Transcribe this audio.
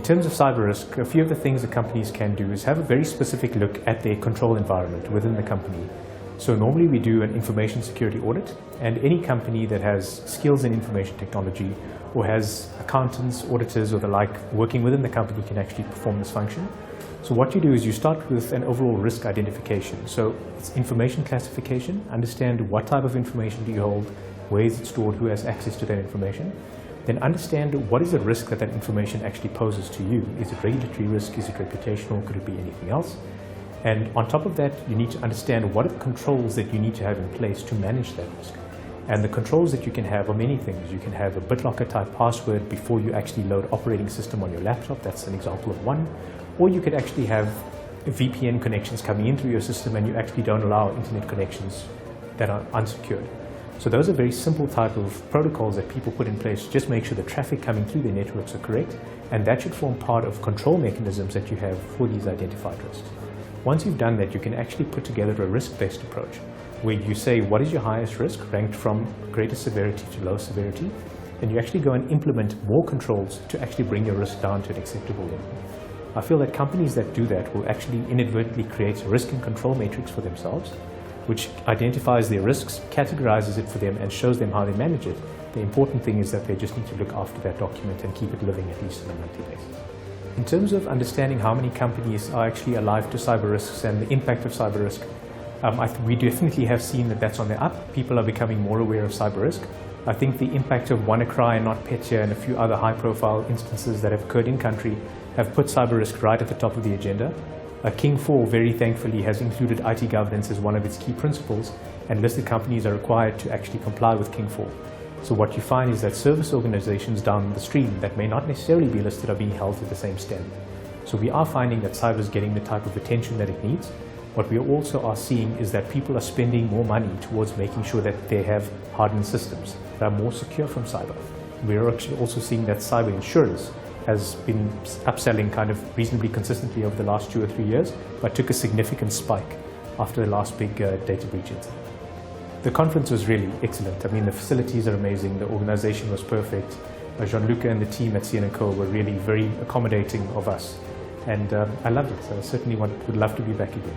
terms of cyber risk, a few of the things that companies can do is have a very specific look at their control environment within the company. So normally we do an information security audit, and any company that has skills in information technology or has accountants, auditors or the like working within the company can actually perform this function. So what you do is you start with an overall risk identification. So it's information classification, understand what type of information do you hold, where is it stored, who has access to that information. Then understand what is the risk that that information actually poses to you. Is it regulatory risk? Is it reputational? Could it be anything else? And on top of that, you need to understand what are the controls that you need to have in place to manage that risk. And the controls that you can have are many things. You can have a BitLocker type password before you actually load operating system on your laptop. That's an example of one. Or you could actually have VPN connections coming in through your system and you actually don't allow internet connections that are unsecured. So those are very simple type of protocols that people put in place to just make sure the traffic coming through their networks are correct, and that should form part of control mechanisms that you have for these identified risks. Once you've done that, you can actually put together a risk-based approach where you say what is your highest risk ranked from greatest severity to lowest severity, and you actually go and implement more controls to actually bring your risk down to an acceptable level. I feel that companies that do that will actually inadvertently create a risk and control matrix for themselves, which identifies their risks, categorizes it for them, and shows them how they manage it. The important thing is that they just need to look after that document and keep it living at least on a monthly basis. In terms of understanding how many companies are actually alive to cyber risks and the impact of cyber risk, we definitely have seen that that's on the up. People are becoming more aware of cyber risk. I think the impact of WannaCry and NotPetya and a few other high-profile instances that have occurred in country have put cyber risk right at the top of the agenda. King 4 very thankfully has included IT governance as one of its key principles, and listed companies are required to actually comply with King 4. So what you find is that service organizations down the stream that may not necessarily be listed are being held to the same standard. So we are finding that cyber is getting the type of attention that it needs. What we also are seeing is that people are spending more money towards making sure that they have hardened systems that are more secure from cyber. We're actually also seeing that cyber insurers has been upselling kind of reasonably consistently over the last 2 or 3 years, but took a significant spike after the last big data breach incident. The conference was really excellent. I mean, the facilities are amazing, the organization was perfect. Jean-Luc and the team at CN&CO were really very accommodating of us, and I loved it. So I certainly would love to be back again.